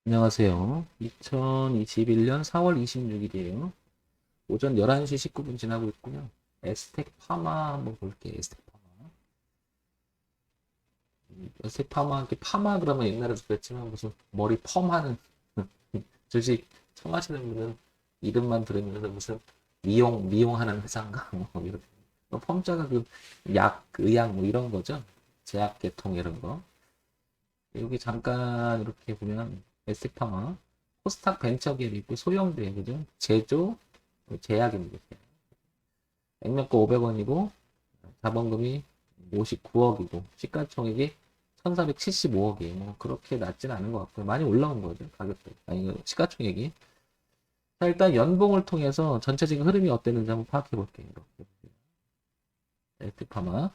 안녕하세요. 2021년 4월 26일이에요. 오전 11시 19분 지나고 있고요. 에스텍 파마 한번 볼게요. 에스텍 파마. 에스텍 파마, 이렇게 파마 그러면 옛날에도 그랬지만 무슨 머리 펌하는 주식 처음 하시는 분은 이름만 들으면서 무슨 미용하는 회사인가? 뭐 이렇게. 펌자가 그 약, 의약 뭐 이런 거죠. 제약 계통 이런 거. 여기 잠깐 이렇게 보면 에스테파마, 코스닥 벤처기업이 있고 소형주에 그죠? 제조, 제약입니다. 액면가 500원이고 자본금이 59억이고 시가총액이 1475억이에요. 뭐 그렇게 낮진 않은 것 같고요. 많이 올라온 거죠. 가격대. 아니 시가총액이. 자, 일단 연봉을 통해서 전체적인 흐름이 어땠는지 한번 파악해 볼게요. 이렇게. 에스테파마.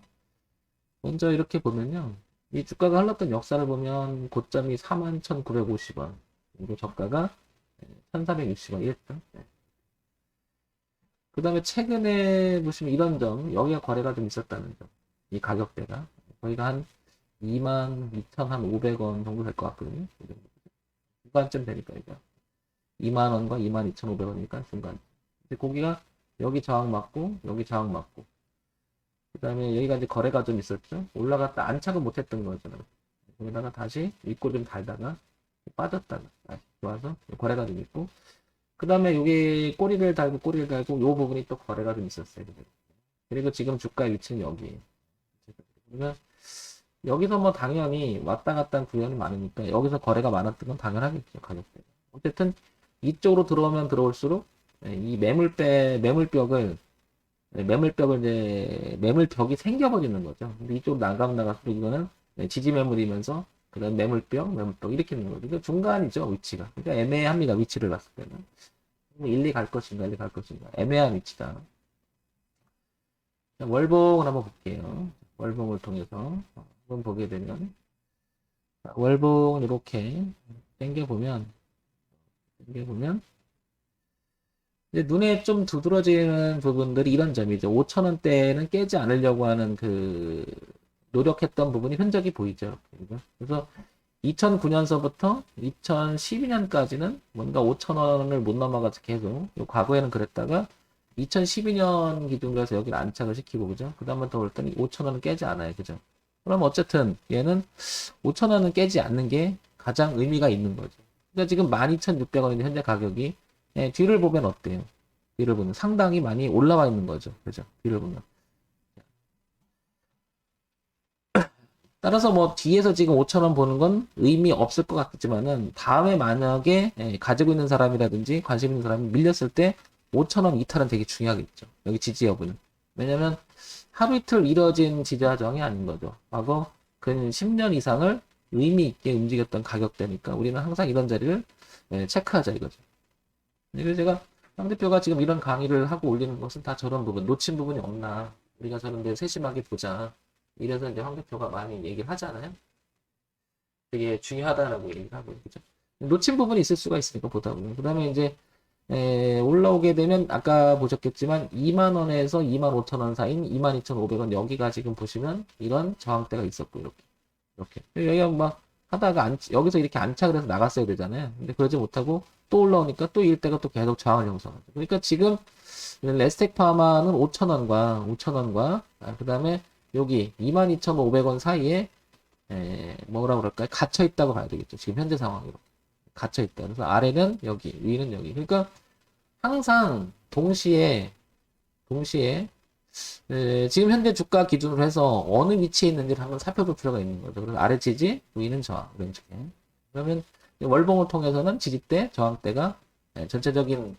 먼저 이렇게 보면요. 이 주가가 흘렀던 역사를 보면 고점이 41,950원. 그리고 저가가 1,460원 이랬죠. 그 다음에 최근에 보시면 이런 점, 여기가 거래가 좀 있었다는 점. 이 가격대가. 거기가 한 22,500원 정도 될 것 같거든요. 중간쯤 되니까 이거. 2만원과 22,500원이니까 중간. 근데 고기가 여기 저항 맞고, 여기 저항 맞고. 그 다음에 여기가 이제 거래가 좀 있었죠. 올라갔다 안착을 못했던 거잖아요. 거기다가 다시 입고 좀 달다가 빠졌다가 다시 좋아서 거래가 좀 있고 그 다음에 여기 꼬리를 달고 요 부분이 또 거래가 좀 있었어요. 그리고 지금 주가 위치는 여기에요. 그러면 여기서 뭐 당연히 왔다 갔다 한 구간이 많으니까 여기서 거래가 많았던 건 당연하겠죠. 가격대. 어쨌든 이쪽으로 들어오면 들어올수록 이 매물벽을 이제 매물벽이 생겨버리는 거죠. 근데 이쪽으로 나갈수록 이거는 지지 매물이면서 그다음 매물벽 이렇게 있는 거죠. 그 중간이죠 위치가. 그러니까 애매합니다 위치를 봤을 때는. 1, 2 갈 것인가 1, 2 갈 것인가 애매한 위치다. 자, 월봉을 한번 볼게요. 월봉을 통해서 한번 보게 되면 월봉을 이렇게 당겨보면 이제 눈에 좀 두드러지는 부분들이 이런 점이죠. 5천원대는 깨지 않으려고 하는 그 노력했던 부분이 흔적이 보이죠. 그래서 2009년서부터 2012년까지는 뭔가 5천원을 못 넘어가서 계속 과거에는 그랬다가 2012년 기준으로 해서 여기를 안착을 시키고 그죠? 그 다음부터 올 때는 5천원은 깨지 않아요. 그죠? 그럼 어쨌든 얘는 5천원은 깨지 않는 게 가장 의미가 있는 거죠. 그러니까 지금 12,600원인데 현재 가격이 뒤를 보면 어때요? 뒤를 보면 상당히 많이 올라와 있는 거죠. 그죠? 뒤를 보면. 따라서 뭐 뒤에서 지금 5천원 보는 건 의미 없을 것 같지만은 다음에 만약에 가지고 있는 사람이라든지 관심 있는 사람이 밀렸을 때 5천원 이탈은 되게 중요하겠죠. 여기 지지 여부는. 왜냐면 하루 이틀 이뤄진 지지하정이 아닌 거죠. 과거 근 10년 이상을 의미 있게 움직였던 가격대니까 우리는 항상 이런 자리를 체크하자 이거죠. 그래서 제가 상 대표가 지금 이런 강의를 하고 올리는 것은 다 저런 부분, 놓친 부분이 없나. 우리가 저런 데 세심하게 보자. 이래서 이제 황 대표가 많이 얘기를 하잖아요. 되게 중요하다라고 얘기를 하고, 그죠? 놓친 부분이 있을 수가 있으니까 보다 보면. 그 다음에 이제, 올라오게 되면 아까 보셨겠지만 2만 원에서 2만 5천 원 사이인 22,500원 여기가 지금 보시면 이런 저항대가 있었고, 이렇게. 여기가 막 하다가 여기서 이렇게 안착을 해서 나갔어야 되잖아요. 근데 그러지 못하고 또 올라오니까 또 이때가 또 계속 저항을 형성하죠. 그러니까 지금 레스텍 파마는 5천원과 그 다음에 여기 22,500원 사이에 뭐라 그럴까요? 갇혀 있다고 봐야 되겠죠. 지금 현재 상황으로 갇혀 있다. 그래서 아래는 여기, 위는 여기. 그러니까 항상 동시에 지금 현재 주가 기준으로 해서 어느 위치에 있는지를 한번 살펴볼 필요가 있는 거죠. 그래서 아래 지지, 위는 저항 이런 식의. 그러면 월봉을 통해서는 지지대, 저항대가 전체적인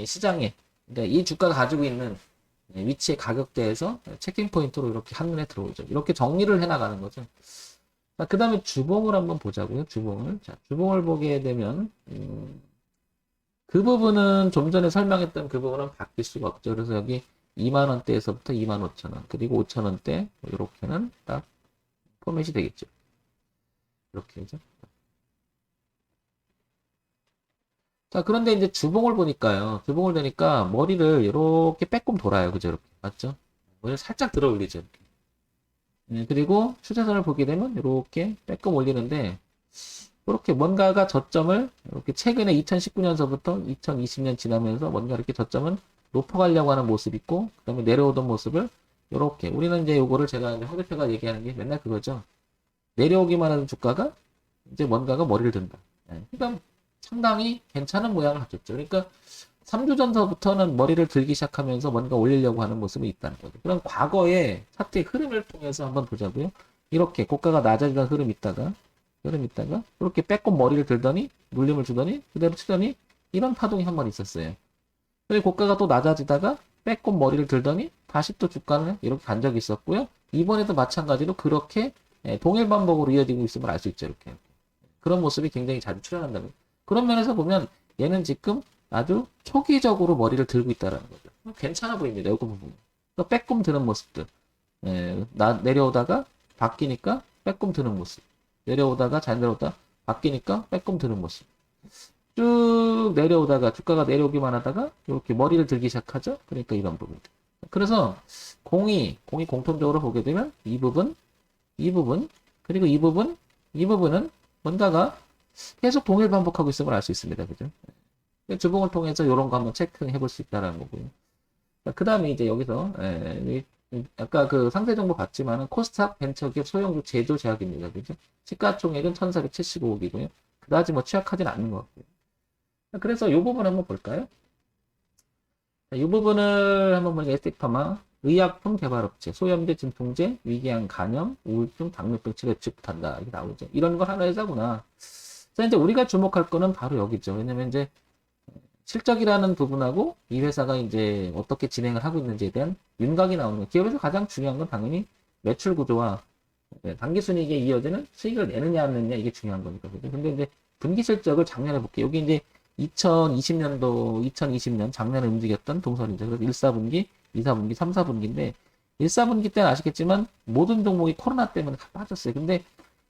시장에 그러니까 이 주가가 가지고 있는 위치의 가격대에서 체킹 포인트로 이렇게 한눈에 들어오죠. 이렇게 정리를 해나가는 거죠. 그 다음에 주봉을 한번 보자고요. 주봉을. 자, 주봉을 보게 되면 그 부분은 좀 전에 설명했던 그 부분은 바뀔 수가 없죠. 그래서 여기 2만 원대에서부터 2만 5천 원, 그리고 5천 원대 이렇게는 딱 포맷이 되겠죠. 이렇게죠. 자, 그런데 이제 주봉을 보니까요. 주봉을 보니까 머리를 이렇게 빼꼼 돌아요. 그죠? 이렇게. 맞죠? 머리를 살짝 들어 올리죠. 이렇게. 그리고 추세선을 보게 되면 이렇게 빼꼼 올리는데 그렇게 뭔가가 저점을 이렇게 최근에 2019년서부터 2020년 지나면서 뭔가 이렇게 저점은 높아가려고 하는 모습이 있고, 그 다음에 내려오던 모습을 이렇게 우리는 이제 요거를 제가 이제 황 대표가 얘기하는 게 맨날 그거죠. 내려오기만 하는 주가가 이제 뭔가가 머리를 든다. 예, 그러니까 상당히 괜찮은 모양을 갖췄죠. 그러니까 3주 전서부터는 머리를 들기 시작하면서 뭔가 올리려고 하는 모습이 있다는 거죠. 그럼 과거의 차트의 흐름을 통해서 한번 보자고요. 이렇게 고가가 낮아지던 흐름 있다가 이렇게 빼꼼 머리를 들더니 눌림을 주더니 그대로 치더니 이런 파동이 한 번 있었어요. 그리고 고가가 또 낮아지다가 빼꼼 머리를 들더니 다시 또 주가는 이렇게 간 적이 있었고요. 이번에도 마찬가지로 그렇게 동일 반복으로 이어지고 있음을 알 수 있죠. 이렇게. 그런 모습이 굉장히 자주 출현한다는 거죠. 그런 면에서 보면 얘는 지금 아주 초기적으로 머리를 들고 있다는 거죠. 괜찮아 보입니다. 이 부분. 빼꼼 드는 모습들. 내려오다가 바뀌니까 빼꼼 드는 모습. 내려오다가 잘 내려오다 바뀌니까 빼꼼 드는 모습. 쭉 내려오다가 주가가 내려오기만 하다가 이렇게 머리를 들기 시작하죠. 그러니까 이런 부분. 그래서 공이 공통적으로 보게 되면 이 부분, 그리고 이 부분은 뭔가가 계속 동일 반복하고 있음을 알 수 있습니다. 그죠? 주봉을 통해서 이런 거 한번 체크해 볼 수 있다는 거고요. 그 다음에 이제 여기서, 아까 그 상세 정보 봤지만은 코스닥 벤처기업 소형주 제조 제약입니다. 그죠? 시가총액은 1475억이고요. 그다지 뭐 취약하진 않는 것 같고요. 그래서 이 부분 한번 볼까요? 이 부분을 한번 보니까 에스테파마, 의약품 개발업체, 소염제, 진통제, 위궤양 간염, 우울증, 당뇨병 치료에 취급한다. 이렇게 나오죠. 이런 걸 하나 회사구나. 자, 이제 우리가 주목할 거는 바로 여기죠. 왜냐면 이제 실적이라는 부분하고 이 회사가 이제 어떻게 진행을 하고 있는지에 대한 윤곽이 나오는 거예요. 기업에서 가장 중요한 건 당연히 매출 구조와 당기순이익에 이어지는 수익을 내느냐 안 내느냐 이게 중요한 거니까. 근데 이제 분기 실적을 작년에 볼게요. 여기 이제 2020년 작년에 움직였던 동선이죠. 그래서 1, 4분기, 2, 4분기, 3, 4분기인데 1, 4분기 때는 아시겠지만 모든 종목이 코로나 때문에 다 빠졌어요. 근데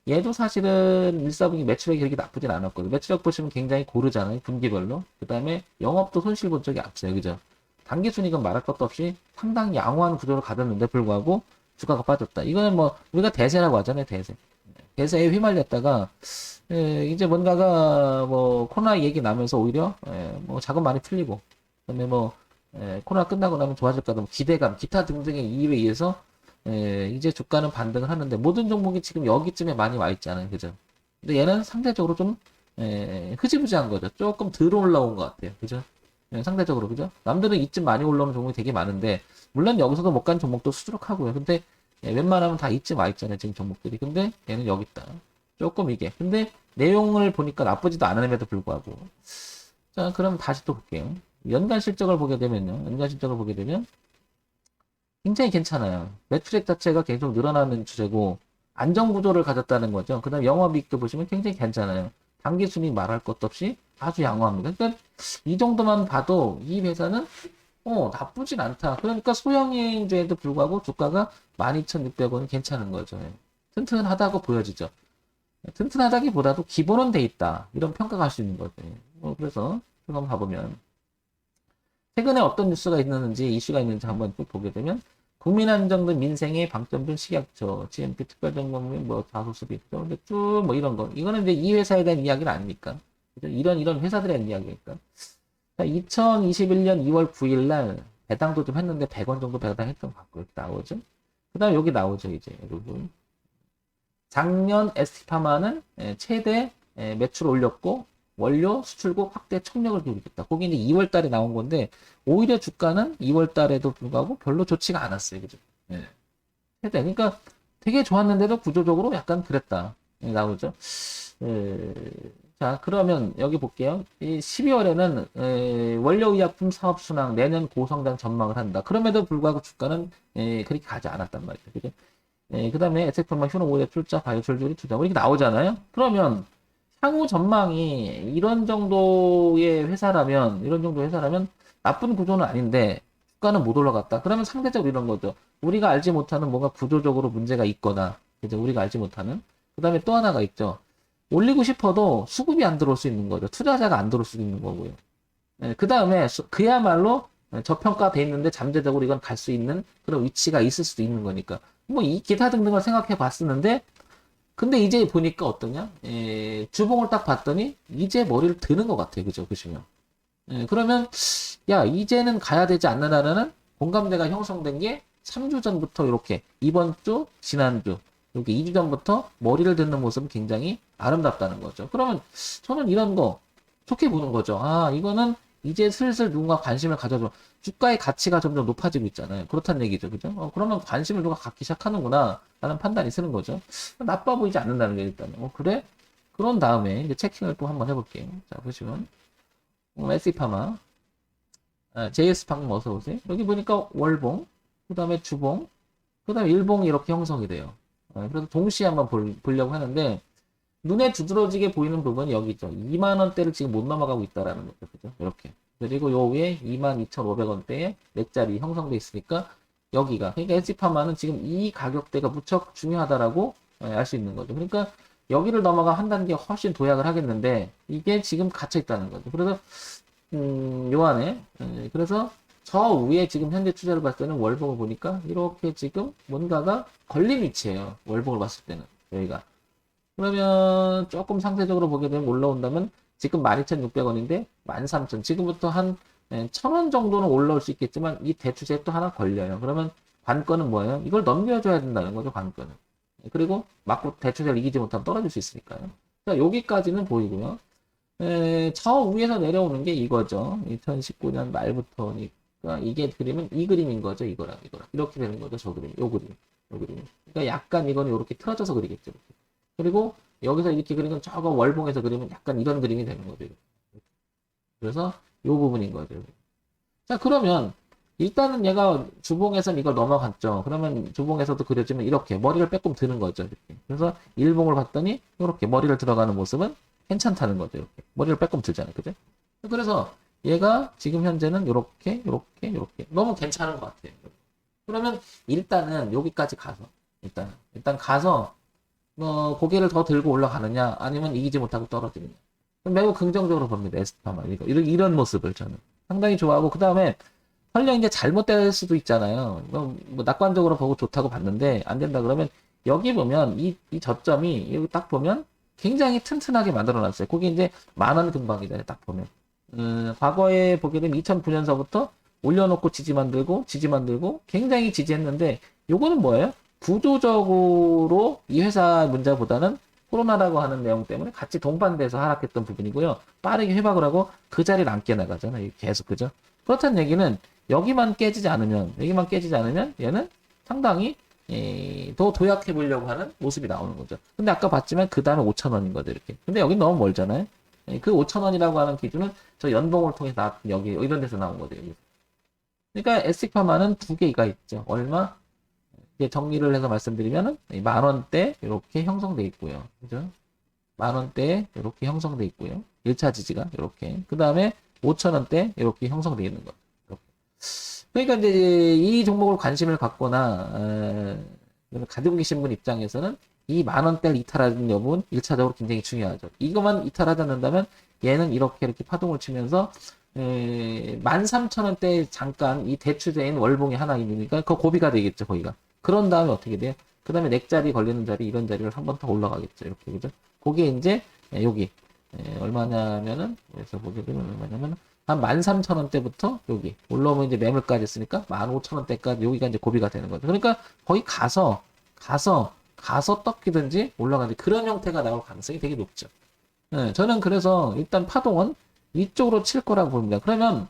얘도 사실은 1, 4분기 매출액이 그렇게 나쁘진 않았거든요. 매출액 보시면 굉장히 고르잖아요. 분기별로. 그 다음에 영업도 손실 본 적이 없어요. 그죠? 당기순이익은 말할 것도 없이 상당히 양호한 구조로 가졌는데 불구하고 주가가 빠졌다. 이거는 뭐 우리가 대세라고 하잖아요. 대세에 휘말렸다가 이제 뭔가가 뭐 코로나 얘기 나면서 오히려 뭐 자금 많이 풀리고 그다음에 뭐 코로나 끝나고 나면 좋아질까 뭐 기대감 기타 등등의 이유에 의해서 이제 주가는 반등을 하는데 모든 종목이 지금 여기쯤에 많이 와 있잖아요. 그죠? 근데 얘는 상대적으로 좀 흐지부지한 거죠. 조금 덜 올라온 것 같아요. 그죠? 상대적으로 그죠? 남들은 이쯤 많이 올라오는 종목이 되게 많은데 물론 여기서도 못 간 종목도 수두룩하고요. 근데 웬만하면 다 이쯤 와 있잖아요. 지금 종목들이. 근데 얘는 여기 있다. 조금 이게. 근데 내용을 보니까 나쁘지도 않음에도 불구하고. 자, 그럼 다시 또 볼게요. 연간 실적을 보게 되면요. 굉장히 괜찮아요. 매출액 자체가 계속 늘어나는 추세고 안정 구조를 가졌다는 거죠. 그 다음에 영업이익도 보시면 굉장히 괜찮아요. 당기순이익 말할 것도 없이 아주 양호합니다. 그러니까 이 정도만 봐도 이 회사는 나쁘진 않다. 그러니까 소형주에도 불구하고 주가가 12,600원이 괜찮은 거죠. 튼튼하다고 보여지죠. 튼튼하다기보다도 기본은 돼 있다. 이런 평가가 할 수 있는 거죠. 그래서 한번 봐보면 최근에 어떤 뉴스가 있는지 이슈가 있는지 한번 쭉 보게 되면 국민 안정 등 민생에 방점 둔 식약처, GMP 특별점검 뭐 다소수비, 근데 쭉 뭐 이런 거 이거는 이제 이 회사에 대한 이야기는 아닙니까? 이런 회사들에 대한 이야기니까. 2021년 2월 9일 날 배당도 좀 했는데 100원 정도 배당했던 것 같고 이렇게 나오죠. 그 다음에 여기 나오죠 이제 여러분. 작년 ST파마는 최대 매출 올렸고 원료 수출국 확대 총력을 기울이겠다. 거기 이제 2월 달에 나온 건데 오히려 주가는 2월 달에도 불구하고 별로 좋지가 않았어요. 그죠? 최대. 그러니까 되게 좋았는데도 구조적으로 약간 그랬다. 나오죠. 자, 그러면 여기 볼게요. 이 12월에는 원료의약품 사업 순항 내년 고성장 전망을 한다. 그럼에도 불구하고 주가는 그렇게 가지 않았단 말이죠. 그죠? 그 다음에 에세프만 휴농 오래 출자 바이오 철저리 투자 이렇게 나오잖아요. 그러면 향후 전망이 이런 정도의 회사라면 나쁜 구조는 아닌데 주가는 못 올라갔다. 그러면 상대적으로 이런 거죠. 우리가 알지 못하는 뭔가 구조적으로 문제가 있거나 이제 우리가 알지 못하는 그 다음에 또 하나가 있죠. 올리고 싶어도 수급이 안 들어올 수 있는 거죠. 투자자가 안 들어올 수 있는 거고요. 그 다음에 그야말로 저평가돼 있는데 잠재적으로 이건 갈 수 있는 그런 위치가 있을 수도 있는 거니까 뭐 이 기타 등등을 생각해 봤었는데 근데 이제 보니까 어떠냐? 주봉을 딱 봤더니 이제 머리를 드는 것 같아요. 그죠? 보시면. 그러면 야 이제는 가야 되지 않느냐라는 공감대가 형성된 게 3주 전부터 이렇게 이번 주, 지난주 이렇게 2주 전부터 머리를 듣는 모습은 굉장히 아름답다는 거죠. 그러면 저는 이런 거 좋게 보는 거죠. 아 이거는 이제 슬슬 누군가 관심을 가져줘. 주가의 가치가 점점 높아지고 있잖아요. 그렇다는 얘기죠. 그죠? 그러면 관심을 누가 갖기 시작하는구나 라는 판단이 쓰는 거죠. 나빠 보이지 않는다는 게 일단 그래? 그런 다음에 이제 체킹을 또 한번 해볼게요. 자 보시면 SE파마 JS 방금 어서 오세요. 여기 보니까 월봉, 그 다음에 주봉, 그 다음에 일봉이 이렇게 형성이 돼요. 그래서 동시에 한번 보려고 하는데, 눈에 두드러지게 보이는 부분이 여기 있죠. 2만원대를 지금 못 넘어가고 있다라는 거죠. 그죠? 이렇게. 그리고 요 위에 22,500원대에 넷짜리 형성돼 있으니까, 여기가. 그러니까 SG파마는 지금 이 가격대가 무척 중요하다라고 알 수 있는 거죠. 그러니까, 여기를 넘어가 한 단계 훨씬 도약을 하겠는데, 이게 지금 갇혀 있다는 거죠. 그래서, 요 안에 그래서 저 위에 지금 현재 투자를 봤을 때는 월봉을 보니까 이렇게 지금 뭔가가 걸린 위치예요. 월봉을 봤을 때는 여기가. 그러면 조금 상대적으로 보게 되면 올라온다면 지금 12,600원인데 13,000 지금부터 한 1,000원 정도는 올라올 수 있겠지만 이 대추세 또 하나 걸려요. 그러면 관건은 뭐예요? 이걸 넘겨줘야 된다는 거죠. 관건은. 그리고 맞고 대추세를 이기지 못하면 떨어질 수 있으니까요. 자, 여기까지는 보이고요. 저 위에서 내려오는 게 이거죠. 2019년 말부터니까 이게 그림은 이 그림인 거죠. 이거랑 이렇게 되는 거죠. 저 그림, 요 그림, 요 그림. 그러니까 약간 이거는 이렇게 틀어져서 그리겠죠. 이렇게. 그리고 여기서 이렇게 그리는 저거 월봉에서 그리면 약간 이런 그림이 되는 거죠. 이렇게. 그래서 요 부분인 거죠. 자 그러면 일단은 얘가 주봉에서는 이걸 넘어갔죠. 그러면 주봉에서도 그려지면 이렇게 머리를 빼꼼 드는 거죠. 이렇게. 그래서 일봉을 봤더니 이렇게 머리를 들어가는 모습은 괜찮다는 거죠. 이렇게. 머리를 빼꼼 들잖아요. 그죠? 그래서 얘가 지금 현재는 이렇게 너무 괜찮은 것 같아요. 그러면 일단은 여기까지 가서 일단 가서 고개를 더 들고 올라가느냐 아니면 이기지 못하고 떨어지느냐 매우 긍정적으로 봅니다. 에스파마 이런 모습을 저는 상당히 좋아하고 그 다음에 설령 이제 잘못될 수도 있잖아요. 뭐 낙관적으로 보고 좋다고 봤는데 안 된다 그러면 여기 보면 이 저점이 여기 딱 보면 굉장히 튼튼하게 만들어놨어요. 그게 이제 10,000원 근방이잖아요. 딱 보면. 과거에 보게 되면 2009년서부터 올려놓고 지지 만들고 굉장히 지지했는데 요거는 뭐예요? 구조적으로 이 회사 문제보다는 코로나라고 하는 내용 때문에 같이 동반돼서 하락했던 부분이고요. 빠르게 회복을 하고 그 자리를 안 깨나가잖아요. 계속 그죠? 그렇다는 얘기는 여기만 깨지지 않으면 얘는 상당히 더 도약해 보려고 하는 모습이 나오는 거죠. 근데 아까 봤지만 그 다음에 5,000원인 거죠, 이렇게. 근데 여기 너무 멀잖아요. 그 5,000원이라고 하는 기준은 저 연봉을 통해서 여기 이런 데서 나온 거죠. 여기. 그러니까 에스파마는 두 개가 있죠. 얼마? 이제 정리를 해서 말씀드리면은 10,000원대 이렇게 형성돼 있고요. 그죠? 10,000원대 이렇게 형성돼 있고요. 1차 지지가 이렇게. 그 다음에 5,000원대 이렇게 형성돼 있는 거죠. 그러니까 이제 이 종목을 관심을 갖거나 가지고 계신 분 입장에서는 이 10,000원대를 이탈하는 여부는 1차적으로 굉장히 중요하죠. 이것만 이탈하지 않는다면 얘는 이렇게 파동을 치면서 13,000원대 잠깐 이 대추세인 월봉이 하나 있으니까 그 고비가 되겠죠. 거기가. 그런 다음에 어떻게 돼요? 그 다음에 넥자리 걸리는 자리 이런 자리를 한 번 더 올라가겠죠. 이렇게 그죠? 그게 이제 여기 얼마냐면은 그래서 보게 되면 얼마냐면 한 13,000원대부터 여기 올라오면 이제 매물까지 했으니까 15,000원대까지 여기가 이제 고비가 되는 거죠. 그러니까 거기 가서 떡기든지 올라가든지 그런 형태가 나올 가능성이 되게 높죠. 저는 그래서 일단 파동은 이쪽으로 칠 거라고 봅니다. 그러면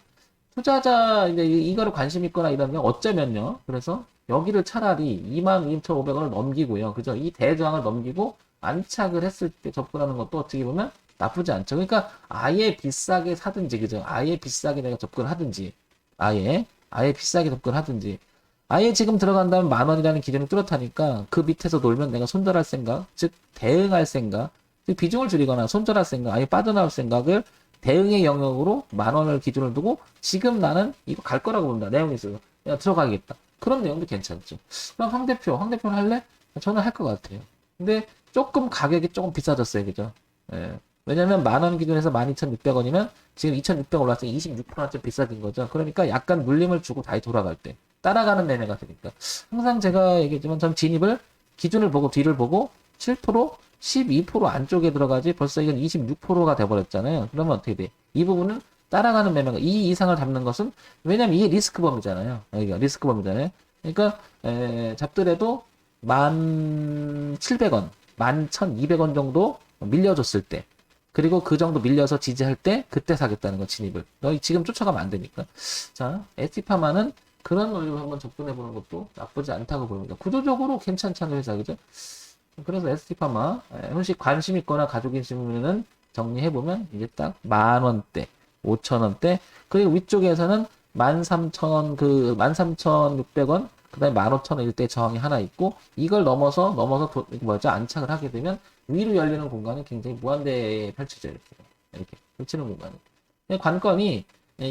투자자 이제 이거를 관심 있거나 이러면 어쩌면요. 그래서 여기를 차라리 22,500원을 넘기고요. 그죠? 이 대저항을 넘기고 안착을 했을 때 접근하는 것도 어떻게 보면 나쁘지 않죠. 그러니까 아예 비싸게 사든지, 그죠? 아예 비싸게 내가 접근하든지, 아예 비싸게 접근하든지, 아예 지금 들어간다면 10,000원이라는 기준을 뚜렷하니까 그 밑에서 놀면 내가 손절할 생각, 즉 대응할 생각, 즉 비중을 줄이거나 손절할 생각, 아예 빠져나올 생각을 대응의 영역으로 10,000원을 기준을 두고 지금 나는 이거 갈 거라고 본다. 내용이 있어요. 야, 들어가겠다. 그런 내용도 괜찮죠. 그럼 황 대표는 할래? 저는 할 것 같아요. 근데 조금 가격이 조금 비싸졌어요. 그죠? 예. 왜냐면 10,000원 기준에서 12,600원이면 지금 2,600원 올랐으니 26%쯤 비싸진 거죠. 그러니까 약간 물림을 주고 다시 돌아갈 때 따라가는 매매가 되니까 항상 제가 얘기했지만 전 진입을 기준을 보고 뒤를 보고 7%, 12% 안쪽에 들어가지 벌써 이건 26%가 돼버렸잖아요. 그러면 어떻게 돼? 이 부분은 따라가는 매매가 이 이상을 잡는 것은 왜냐면 이게 리스크 범위잖아요. 여기가 리스크 범위잖아요. 그러니까 잡더라도 1,700원, 11,200원 정도 밀려줬을 때 그리고 그 정도 밀려서 지지할 때 그때 사겠다는 거 진입을. 너희 지금 쫓아가면 안 되니까. 자, ST파마는 그런 논리로 한번 접근해 보는 것도 나쁘지 않다고 보입니다. 구조적으로 괜찮지 않은 회사, 그죠? 그래서 ST파마 혹시 관심 있거나 가지고 계시면은 정리해 보면 이게 딱 10,000원대, 5,000원대 그리고 위쪽에서는 13,000원 그 13,600원 그다음에 15,000원 일대 저항이 하나 있고 이걸 넘어서 안착을 하게 되면 위로 열리는 공간은 굉장히 무한대에 펼쳐져요. 이렇게 펼치는 공간이. 관건이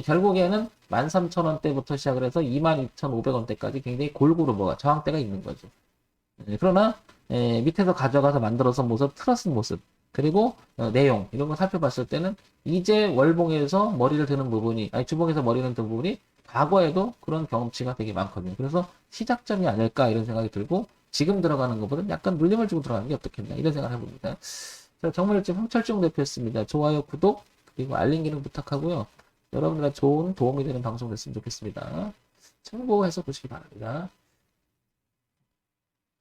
결국에는 13,000원대부터 시작을 해서 22,500원대까지 굉장히 골고루 뭐가 저항대가 있는 거죠. 그러나 밑에서 가져가서 만들어서 모습, 트러스 모습, 그리고 내용 이런 거 살펴봤을 때는 이제 월봉에서 머리를 드는 부분이, 아니 주봉에서 머리를 드는 부분이 과거에도 그런 경험치가 되게 많거든요. 그래서 시작점이 아닐까 이런 생각이 들고 지금 들어가는 것보다는 약간 눌림을 주고 들어가는 게 어떻겠나 이런 생각을 해봅니다. 자, 정말일집 홍철중 대표였습니다. 좋아요, 구독, 그리고 알림 기능 부탁하고요. 여러분들과 좋은 도움이 되는 방송 됐으면 좋겠습니다. 참고해서 보시기 바랍니다.